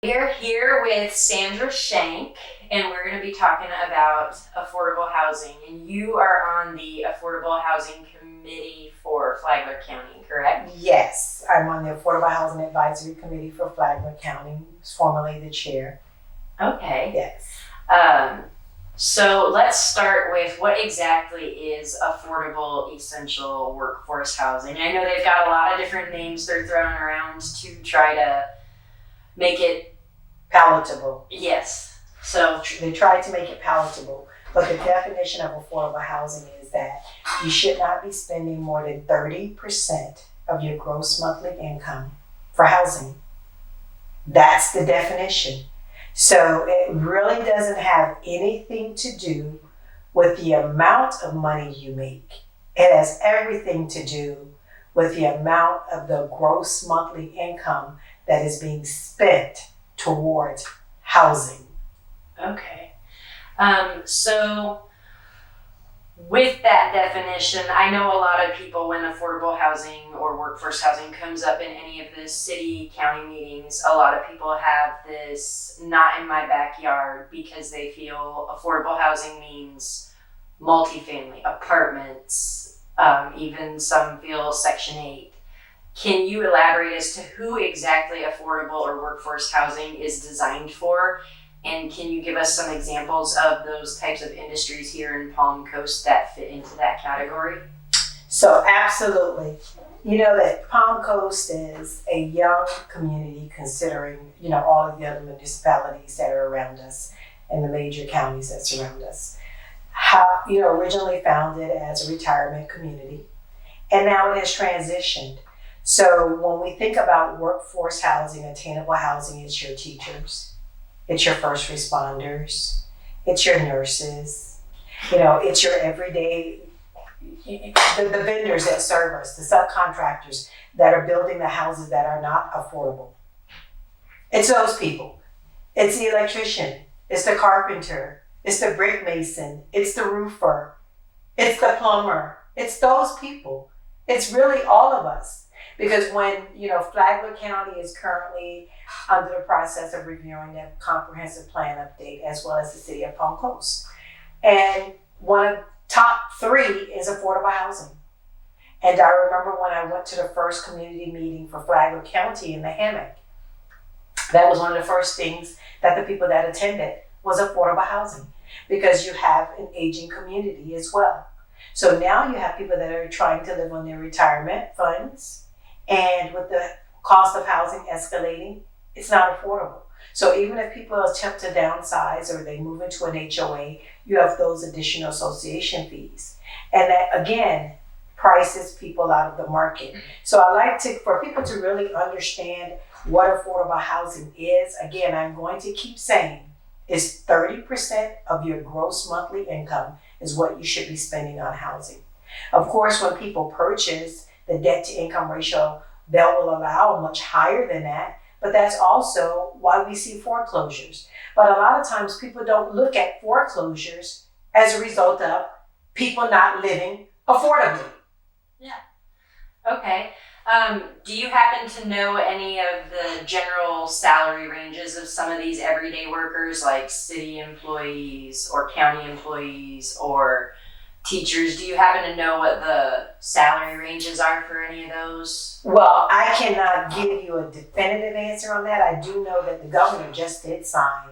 We are here with Sandra Shank, and we're going to be talking about affordable housing. And you are on the Affordable Housing Committee for Flagler County, correct? Yes, I'm on the Affordable Housing Advisory Committee for Flagler County, formerly the chair. Okay. Yes. So let's start with what exactly is affordable essential workforce housing. I know they've got a lot of different names they're throwing around to try to make it Palatable. Yes. So they tried to make it palatable, but the definition of affordable housing is that you should not be spending more than 30% of your gross monthly income for housing. That's the definition. So it really doesn't have anything to do with the amount of money you make. It has everything to do with the amount of the gross monthly income that is being spent towards housing. Okay. So with that definition, I know a lot of people, when affordable housing or workforce housing comes up in any of the city, county meetings, a lot of people have this not in my backyard because they feel affordable housing means multifamily apartments, even some feel Section 8. Can you elaborate as to who exactly affordable or workforce housing is designed for? And can you give us some examples of those types of industries here in Palm Coast that fit into that category? So absolutely. You know that Palm Coast is a young community considering, all of the other municipalities that are around us and the major counties that surround us. Originally founded as a retirement community, and now it has transitioned. So when we think about workforce housing, attainable housing, it's your teachers, it's your first responders, it's your nurses, it's your everyday, the vendors that serve us, the subcontractors that are building the houses that are not affordable. It's those people. It's the electrician, it's the carpenter, it's the brick mason, it's the roofer, it's the plumber, it's those people. It's really all of us. Because when, Flagler County is currently under the process of reviewing their comprehensive plan update, as well as the city of Palm Coast. And one of the top 3 is affordable housing. And I remember when I went to the first community meeting for Flagler County in the hammock, that was one of the first things that the people that attended was affordable housing, because you have an aging community as well. So now you have people that are trying to live on their retirement funds, and with the cost of housing escalating, it's not affordable. So even if people attempt to downsize or they move into an HOA, you have those additional association fees. And that, again, prices people out of the market. So I like for people to really understand what affordable housing is. Again, I'm going to keep saying it's 30% of your gross monthly income is what you should be spending on housing. Of course, when people purchase, the debt to income ratio, they will allow much higher than that, but that's also why we see foreclosures. But a lot of times people don't look at foreclosures as a result of people not living affordably. Yeah. Okay. Do you happen to know any of the general salary ranges of some of these everyday workers, like city employees or county employees or teachers? Do you happen to know what the salary ranges are for any of those? Well, I cannot give you a definitive answer on that. I do know that the governor just did sign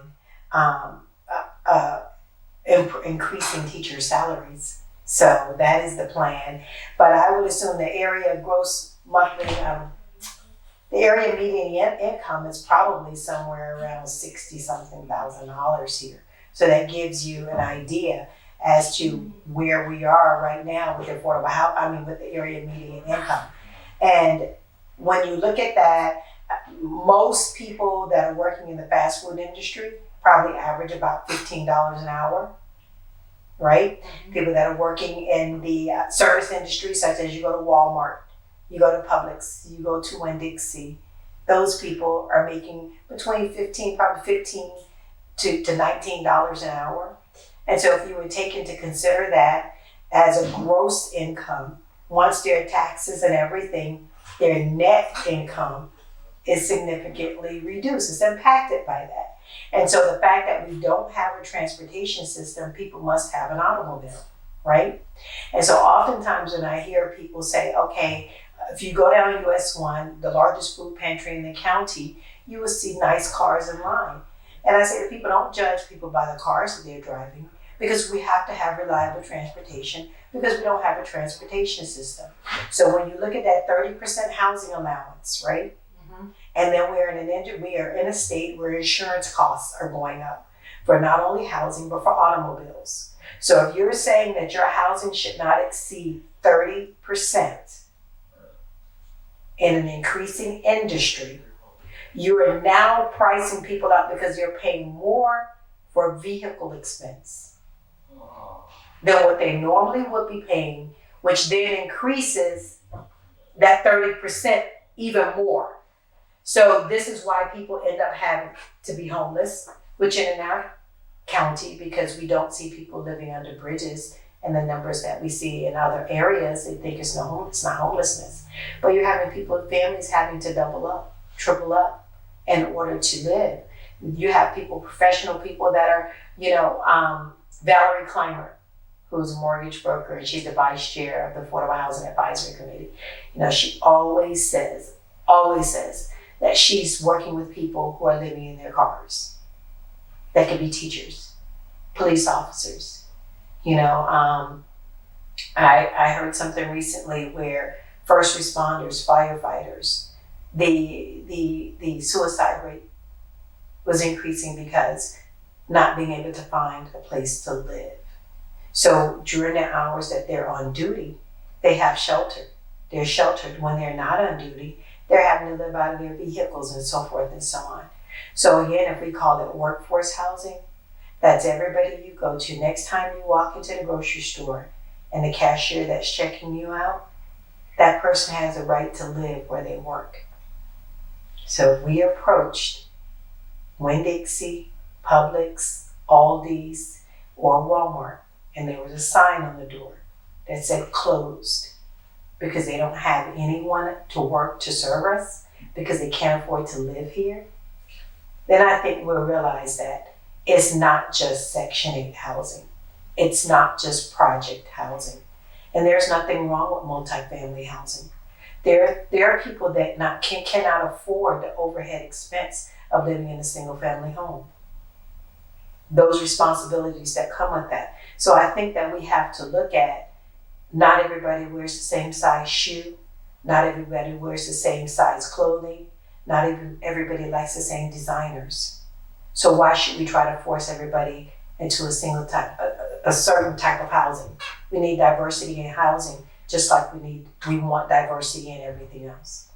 increasing teacher salaries. So that is the plan. But I would assume the area gross monthly, the area median income is probably somewhere around $60-something thousand here. So that gives you an idea as to where we are right now with affordable housing, with the area median income. And when you look at that, most people that are working in the fast food industry probably average about $15 an hour, right? Mm-hmm. People that are working in the service industry, such as you go to Walmart, you go to Publix, you go to Winn-Dixie, those people are making between $15 to $19 an hour. And so if you would take into consider that as a gross income, once their taxes and everything, their net income is significantly reduced. It's impacted by that. And so the fact that we don't have a transportation system, people must have an automobile, right? And so oftentimes when I hear people say, okay, if you go down US 1, the largest food pantry in the county, you will see nice cars in line. And I say to people, don't judge people by the cars that they're driving, because we have to have reliable transportation, because we don't have a transportation system. So when you look at that 30% housing allowance, right? And then we are in a state where insurance costs are going up for not only housing, but for automobiles. So if you're saying that your housing should not exceed 30% in an increasing industry, you are now pricing people out because you're paying more for vehicle expense than what they normally would be paying, which then increases that 30% even more. So this is why people end up having to be homeless, which in our county, because we don't see people living under bridges and the numbers that we see in other areas, they think it's not homelessness. But you're having families having to double up, triple up in order to live. You have professional people that are, Valerie Clymer, who's a mortgage broker, and she's the vice chair of the Affordable Housing Advisory Committee. She always says that she's working with people who are living in their cars. That could be teachers, police officers. I heard something recently where first responders, firefighters, the suicide rate was increasing because not being able to find a place to live. So during the hours that they're on duty, they have shelter. They're sheltered. When they're not on duty, they're having to live out of their vehicles and so forth and so on. So again, if we call it workforce housing, that's everybody you go to. Next time you walk into the grocery store and the cashier that's checking you out, that person has a right to live where they work. So if we approached Winn-Dixie, Publix, Aldi's, or Walmart, and there was a sign on the door that said closed, because they don't have anyone to work to serve us, because they can't afford to live here, then I think we'll realize that it's not just Section 8 housing. It's not just project housing. And there's nothing wrong with multifamily housing. There are people that cannot afford the overhead expense of living in a single family home. Those responsibilities that come with that. So I think that we have to look at, not everybody wears the same size shoe. Not everybody wears the same size clothing. Not even everybody likes the same designers. So why should we try to force everybody into a certain type of housing? We need diversity in housing, just like we want diversity in everything else.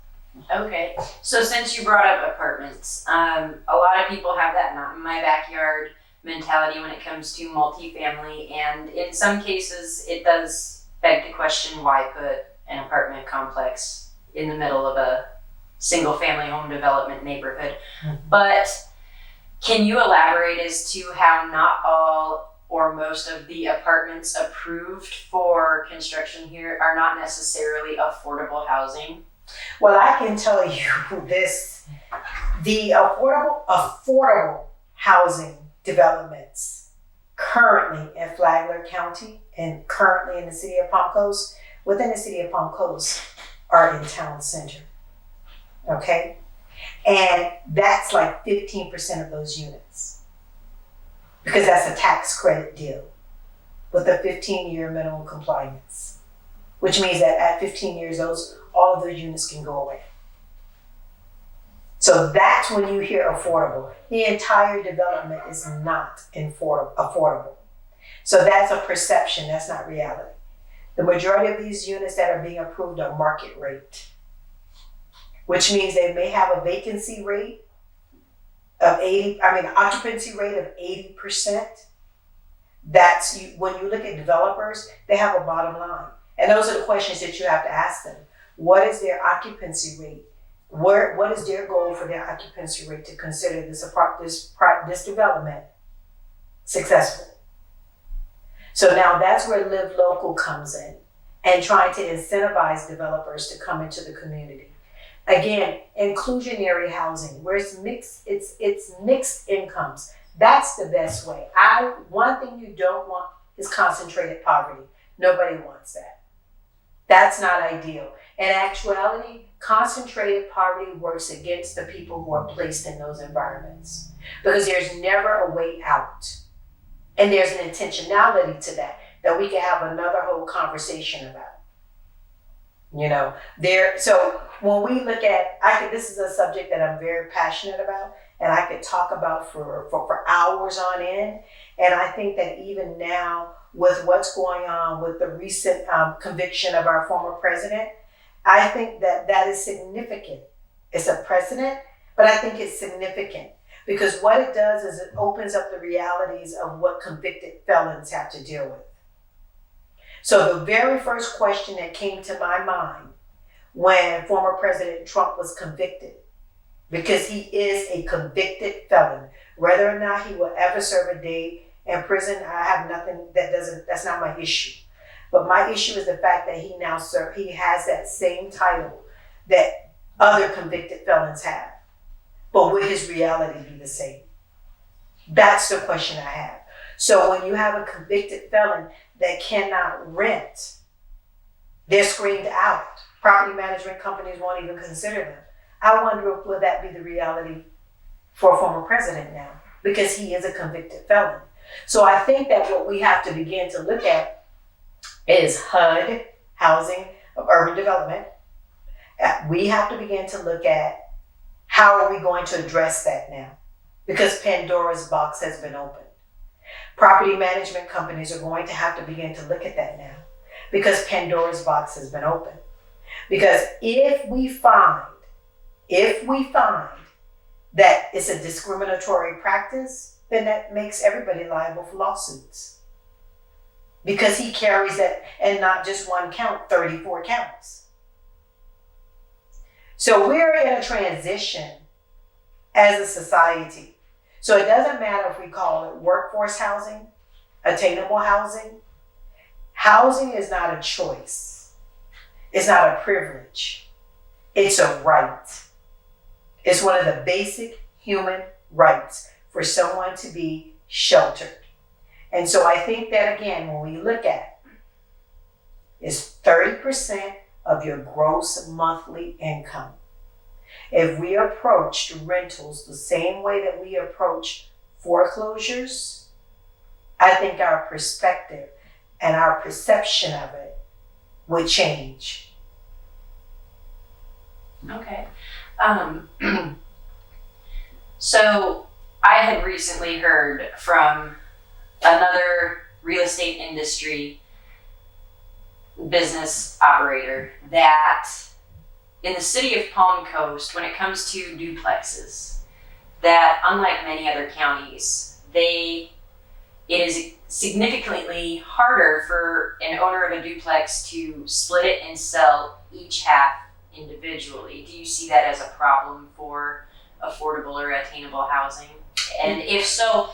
Okay, so since you brought up apartments, a lot of people have that not in my backyard mentality when it comes to multifamily, and in some cases it does beg the question, why put an apartment complex in the middle of a single family home development neighborhood? Mm-hmm. But can you elaborate as to how not all or most of the apartments approved for construction here are not necessarily affordable housing? Well, I can tell you this, the affordable housing developments currently in Flagler County and currently in the city of Palm Coast, within the city of Palm Coast, are in town center, okay? And that's like 15% of those units, because that's a tax credit deal with a 15-year minimum compliance, which means that at 15 years, all of those units can go away. So that's when you hear affordable. The entire development is not affordable. So that's a perception, that's not reality. The majority of these units that are being approved are market rate, which means they may have a vacancy rate of occupancy rate of 80%. When you look at developers, they have a bottom line. And those are the questions that you have to ask them. What is their occupancy rate? What is their goal for their occupancy rate to consider this development successful? So now that's where Live Local comes in, and trying to incentivize developers to come into the community. Again, inclusionary housing, where it's mixed incomes. That's the best way. One thing you don't want is concentrated poverty. Nobody wants that. That's not ideal. In actuality, concentrated poverty works against the people who are placed in those environments because there's never a way out. And there's an intentionality to that we can have another whole conversation about. So when we look at, this is a subject that I'm very passionate about and I could talk about for hours on end. And I think that even now with what's going on with the recent conviction of our former president, I think that is significant. It's a precedent, but I think it's significant because what it does is it opens up the realities of what convicted felons have to deal with. So the very first question that came to my mind when former President Trump was convicted, because he is a convicted felon, whether or not he will ever serve a day in prison, I have nothing, that's not my issue. But my issue is the fact that he has that same title that other convicted felons have. But will his reality be the same? That's the question I have. So when you have a convicted felon that cannot rent, they're screened out. Property management companies won't even consider them. I wonder will that be the reality for a former president now? Because he is a convicted felon. So I think that what we have to begin to look at is HUD, Housing of Urban Development. We have to begin to look at how are we going to address that now? Because Pandora's box has been opened. Property management companies are going to have to begin to look at that now because Pandora's box has been opened. Because if we find that it's a discriminatory practice, then that makes everybody liable for lawsuits. Because he carries that, and not just one count, 34 counts. So we're in a transition as a society. So it doesn't matter if we call it workforce housing, attainable housing. Housing is not a choice. It's not a privilege. It's a right. It's one of the basic human rights for someone to be sheltered. And so I think that again, when we look at is 30% of your gross monthly income. If we approached rentals the same way that we approach foreclosures, I think our perspective and our perception of it would change. Okay. So I had recently heard from another real estate industry business operator that in the city of Palm Coast, when it comes to duplexes, that unlike many other counties, it is significantly harder for an owner of a duplex to split it and sell each half individually. Do you see that as a problem for affordable or attainable housing? And if so,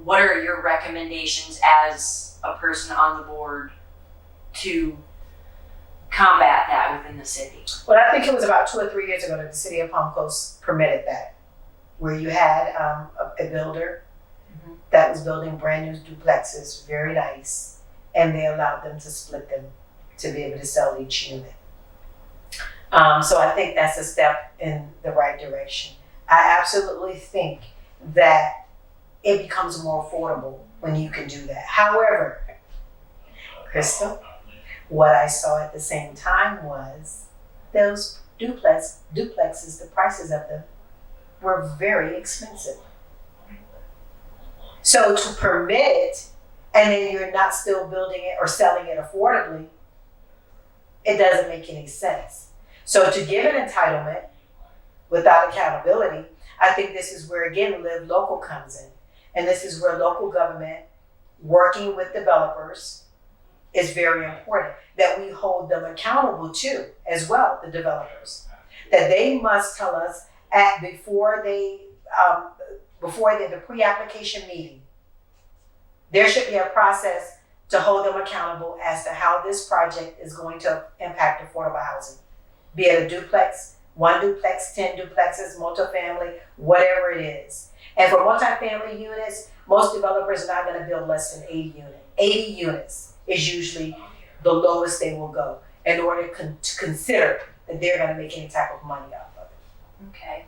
what are your recommendations as a person on the board to combat that within the city? Well, I think it was about 2 or 3 years ago that the city of Palm Coast permitted that, where you had a builder that was building brand new duplexes, very nice, and they allowed them to split them to be able to sell each unit. So I think that's a step in the right direction. I absolutely think that it becomes more affordable when you can do that. However, Crystal, what I saw at the same time was those duplexes, the prices of them were very expensive. So to permit it, and then you're not still building it or selling it affordably, it doesn't make any sense. So to give an entitlement without accountability, I think this is where, again, Live Local comes in. And this is where local government working with developers is very important, that we hold them accountable to as well, the developers. That they must tell us before the pre-application meeting, there should be a process to hold them accountable as to how this project is going to impact affordable housing. Be it a duplex, 1 duplex, 10 duplexes, multifamily, whatever it is. And for multifamily units, most developers are not going to build less than 80 units. 80 units is usually the lowest they will go in order to consider that they're going to make any type of money out of it. Okay.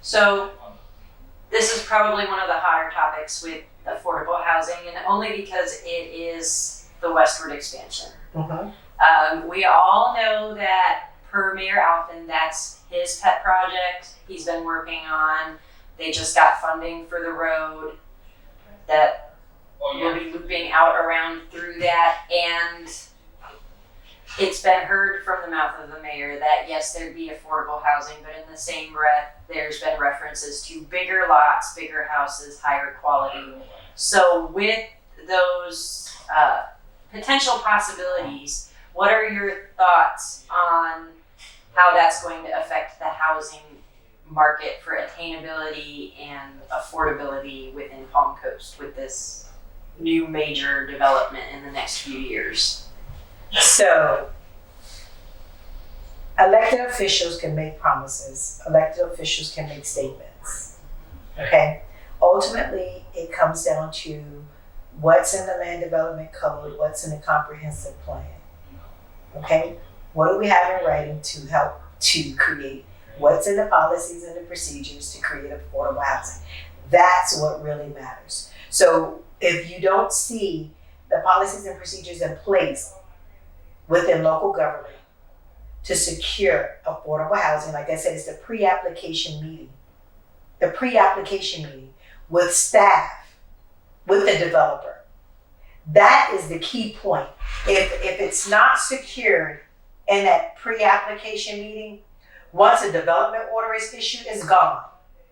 So this is probably one of the hotter topics with affordable housing, and only because it is the westward expansion. We all know that per Mayor Alphen, that's his pet project he's been working on. They just got funding for the road that will be looping out around through that, and it's been heard from the mouth of the mayor that yes, there'd be affordable housing, but in the same breath, there's been references to bigger lots, bigger houses, higher quality. So with those potential possibilities, what are your thoughts on how that's going to affect the housing market for attainability and affordability within Palm Coast with this new major development in the next few years? So, elected officials can make promises. Elected officials can make statements. Okay? Ultimately, it comes down to what's in the land development code, what's in the comprehensive plan. Okay? What do we have in writing to help to create what's in the policies and the procedures to create affordable housing? That's what really matters. So if you don't see the policies and procedures in place within local government to secure affordable housing, like I said, it's the pre-application meeting. The pre-application meeting with staff, with the developer. That is the key point. If it's not secured in that pre-application meeting, once a development order is issued, it's gone.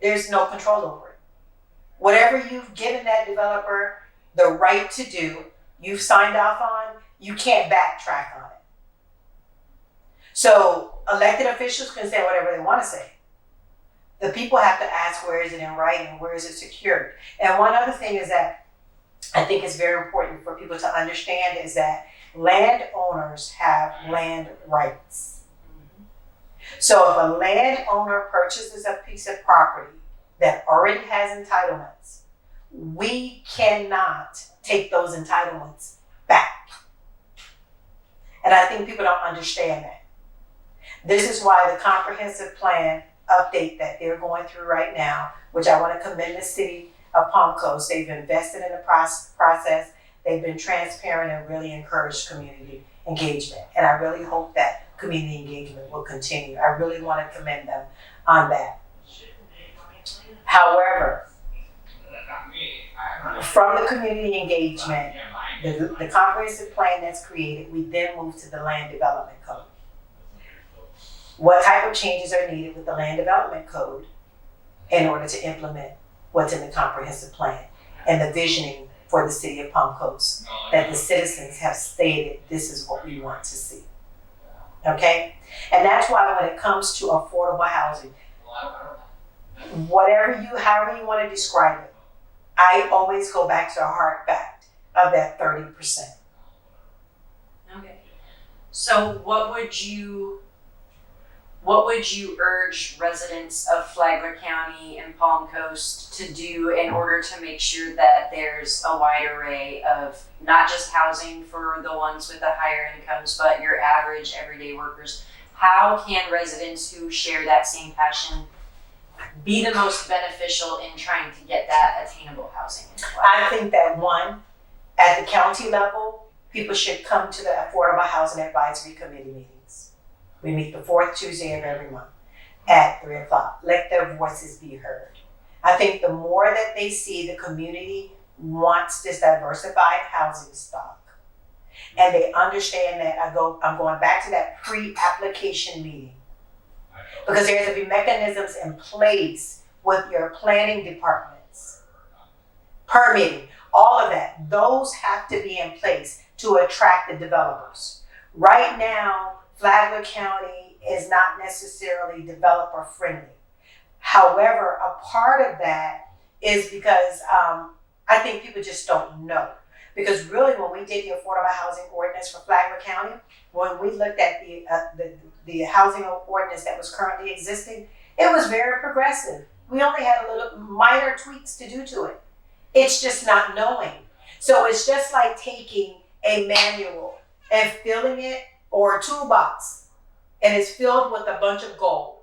There's no control over it. Whatever you've given that developer the right to do, you've signed off on, you can't backtrack on it. So elected officials can say whatever they want to say. The people have to ask, where is it in writing? Where is it secured? And one other thing is that I think it's very important for people to understand is that landowners have land rights. So if a landowner purchases a piece of property that already has entitlements, we cannot take those entitlements back. And I think people don't understand that. This is why the comprehensive plan update that they're going through right now, which I want to commend the city of Palm Coast. They've invested in the process. They've been transparent and really encouraged community engagement. And I really hope that community engagement will continue. I really want to commend them on that. However, from the community engagement, the comprehensive plan that's created, we then move to the land development code. What type of changes are needed with the land development code in order to implement what's in the comprehensive plan and the visioning for the city of Palm Coast that the citizens have stated this is what we want to see. Okay? And that's why when it comes to affordable housing, however you want to describe it, I always go back to the hard fact of that 30%. Okay. So what would you urge residents of Flagler County and Palm Coast to do in order to make sure that there's a wide array of not just housing for the ones with the higher incomes, but your average everyday workers? How can residents who share that same passion be the most beneficial in trying to get that attainable housing in Flagler? I think that one, at the county level, people should come to the Affordable Housing Advisory Committee meetings. We meet the fourth Tuesday of every month at 3:00. Let their voices be heard. I think the more that they see the community wants this diversified housing stock, and they understand that I'm going back to that pre-application meeting, because there has to be mechanisms in place with your planning departments, permitting, all of that. Those have to be in place to attract the developers. Right now, Flagler County is not necessarily developer friendly. However, a part of that is because I think people just don't know. Because really, when we did the affordable housing ordinance for Flagler County, when we looked at the housing ordinance that was currently existing, it was very progressive. We only had a little minor tweaks to do to it. It's just not knowing. So it's just like taking a manual and filling it, or a toolbox, and it's filled with a bunch of gold,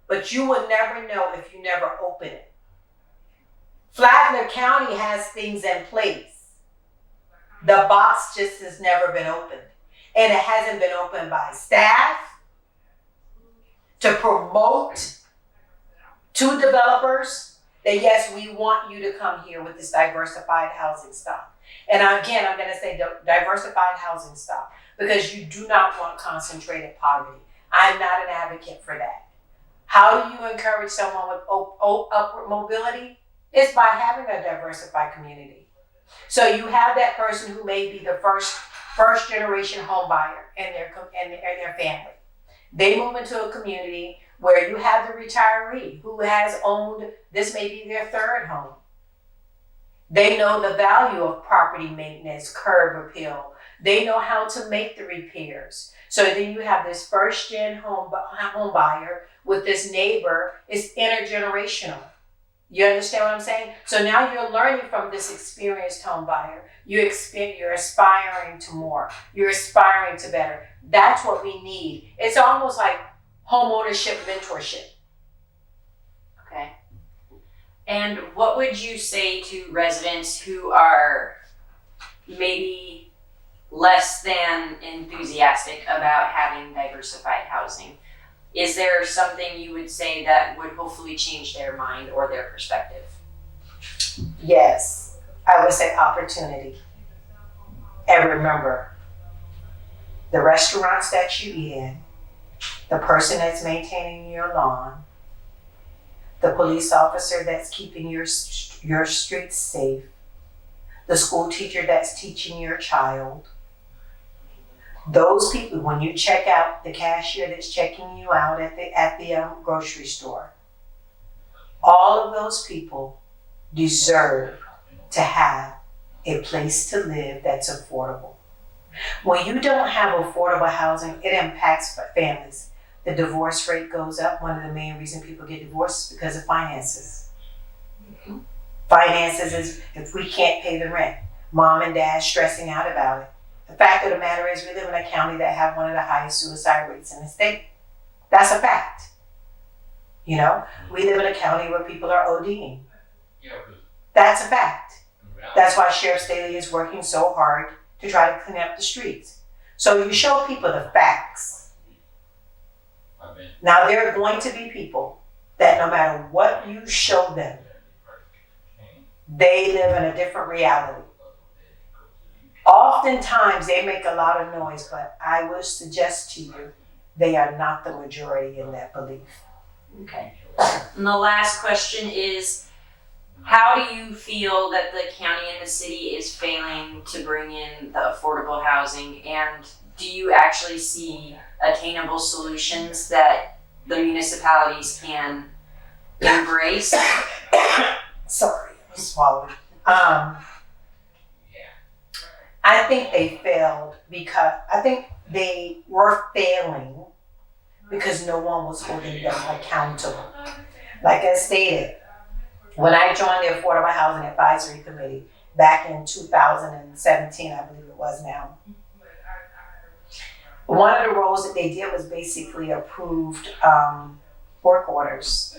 but you will never know if you never open it. Flagler County has things in place. The box just has never been opened. And it hasn't been opened by staff to promote to developers that yes, we want you to come here with this diversified housing stock. And again, I'm going to say diversified housing stock because you do not want concentrated poverty. I'm not an advocate for that. How do you encourage someone with upward mobility? It's by having a diversified community. So you have that person who may be the first generation home buyer and their family. They move into a community where you have the retiree who has owned, this may be their third home. They know the value of property maintenance, curb appeal. They know how to make the repairs. So then you have this first gen home buyer with this neighbor. It's intergenerational. You understand what I'm saying? So now you're learning from this experienced home buyer. You're aspiring to more. You're aspiring to better. That's what we need. It's almost like home ownership mentorship. Okay. And what would you say to residents who are maybe less than enthusiastic about having diversified housing? Is there something you would say that would hopefully change their mind or their perspective? Yes, I would say opportunity. And remember, the restaurants that you eat in, the person that's maintaining your lawn, the police officer that's keeping your streets safe, the school teacher that's teaching your child, those people, when you check out, the cashier that's checking you out at the grocery store, all of those people deserve to have a place to live that's affordable. When you don't have affordable housing, it impacts families. The divorce rate goes up. One of the main reasons people get divorced is because of finances. Mm-hmm. Finances is if we can't pay the rent, mom and dad stressing out about it. The fact of the matter is we live in a county that have one of the highest suicide rates in the state. That's a fact. You know, we live in a county where people are ODing. That's a fact. That's why Sheriff Staley is working so hard to try to clean up the streets. So you show people the facts. Now there are going to be people that no matter what you show them, they live in a different reality. Oftentimes they make a lot of noise, but I would suggest to you, they are not the majority in that belief. Okay. And the last question is, how do you feel that the county and the city is failing to bring in the affordable housing? And do you actually see attainable solutions that the municipalities can embrace? Sorry, I swallowed. I think they failed because I think they were failing because no one was holding them accountable. Like I stated, when I joined the Affordable Housing Advisory Committee back in 2017, I believe it was now, one of the roles that they did was basically approved work orders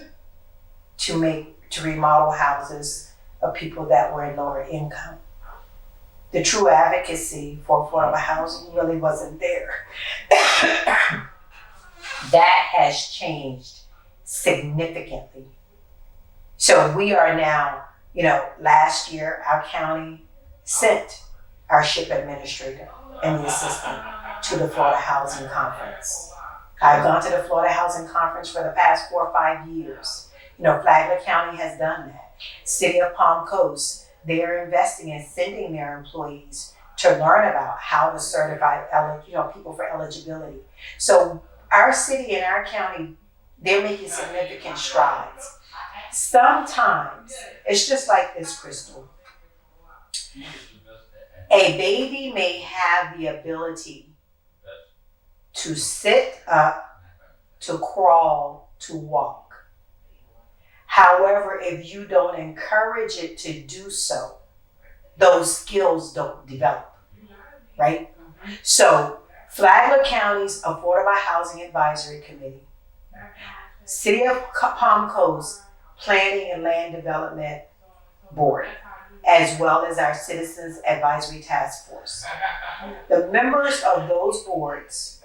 to remodel houses of people that were in lower income. The true advocacy for affordable housing really wasn't there. That has changed significantly. So we are now, last year our county sent our SHIP administrator and the assistant to the Florida Housing Conference. I've gone to the Florida Housing Conference for the past 4 or 5 years. Flagler County has done that. City of Palm Coast, they are investing in sending their employees to learn about how to certify people for eligibility. So our city and our county, they're making significant strides. Sometimes it's just like this, Crystal. A baby may have the ability to sit up, to crawl, to walk. However, if you don't encourage it to do so, those skills don't develop, right? So, Flagler County's Affordable Housing Advisory Committee, City of Palm Coast Planning and Land Development Board, as well as our Citizens Advisory Task Force. The members of those boards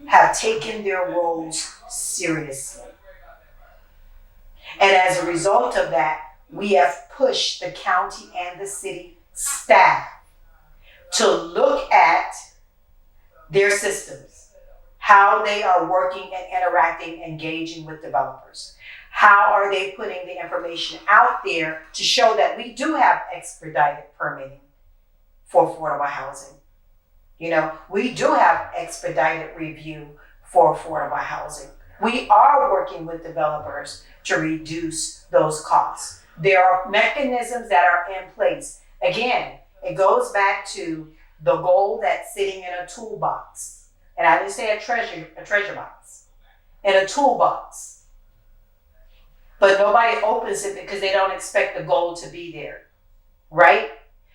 have taken their roles seriously. And as a result of that, we have pushed the county and the city staff to look at their systems, how they are working and interacting, engaging with developers. How are they putting the information out there to show that we do have expedited permitting for affordable housing? You know, we do have expedited review for affordable housing. We are working with developers to reduce those costs. There are mechanisms that are in place. Again, it goes back to the goal that's sitting in a toolbox. And I didn't say a treasure box, in a toolbox. But nobody opens it because they don't expect the gold to be there, right?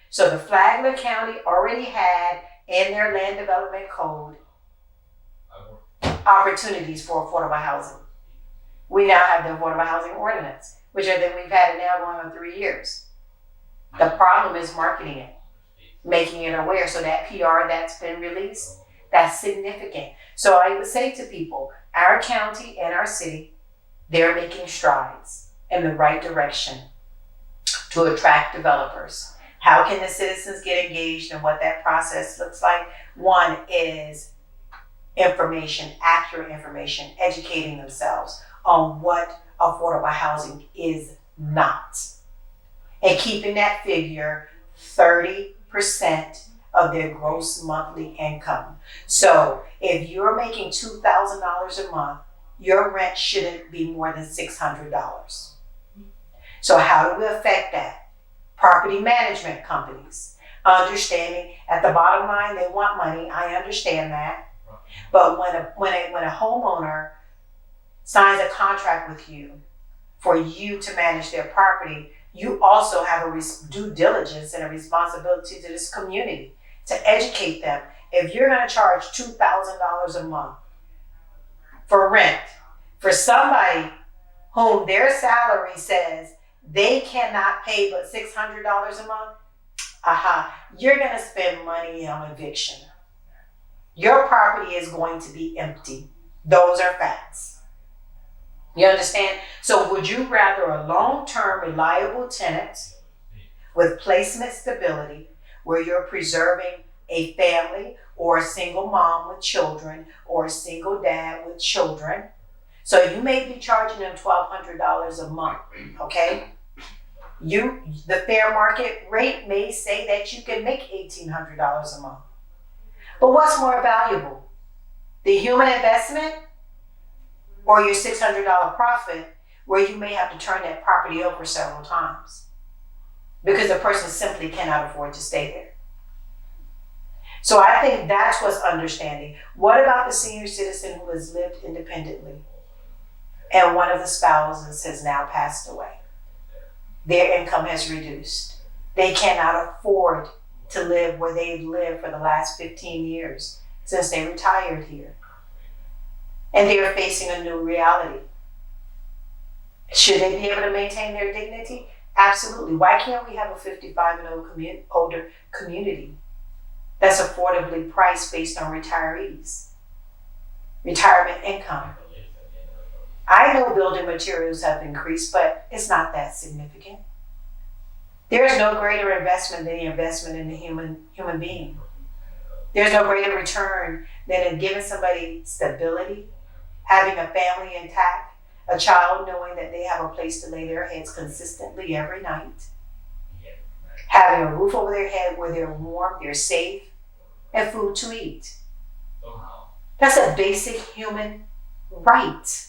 So the Flagler County already had in their land development code opportunities for affordable housing. We now have the affordable housing ordinance, which I think we've had it now going on 3 years. The problem is marketing it, making it aware. So that PR that's been released, that's significant. So I would say to people, our county and our city, they're making strides in the right direction to attract developers. How can the citizens get engaged and what that process looks like? One is information, accurate information, educating themselves on what affordable housing is not. And keeping that figure 30% of their gross monthly income. So if you're making $2,000 a month, your rent shouldn't be more than $600. So how do we affect that? Property management companies, understanding at the bottom line they want money. I understand that. But when a homeowner signs a contract with you for you to manage their property, you also have a due diligence and a responsibility to this community to educate them. If you're going to charge $2,000 a month for rent for somebody whom their salary says they cannot pay but $600 a month, you're going to spend money on eviction. Your property is going to be empty. Those are facts. You understand? So would you rather a long-term reliable tenant with placement stability where you're preserving a family or a single mom with children or a single dad with children? So you may be charging them $1,200 a month, okay? The fair market rate may say that you can make $1,800 a month. But what's more valuable? The human investment or your $600 profit where you may have to turn that property over several times because the person simply cannot afford to stay there. So I think that's what's understanding. What about the senior citizen who has lived independently and one of the spouses has now passed away? Their income has reduced. They cannot afford to live where they've lived for the last 15 years since they retired here. And they are facing a new reality. Should they be able to maintain their dignity? Absolutely. Why can't we have a 55 and older community that's affordably priced based on retirees, retirement income? I know building materials have increased, but it's not that significant. There's no greater investment than the investment in the human being. There's no greater return than in giving somebody stability, having a family intact, a child knowing that they have a place to lay their heads consistently every night, having a roof over their head where they're warm, they're safe, and food to eat. That's a basic human right.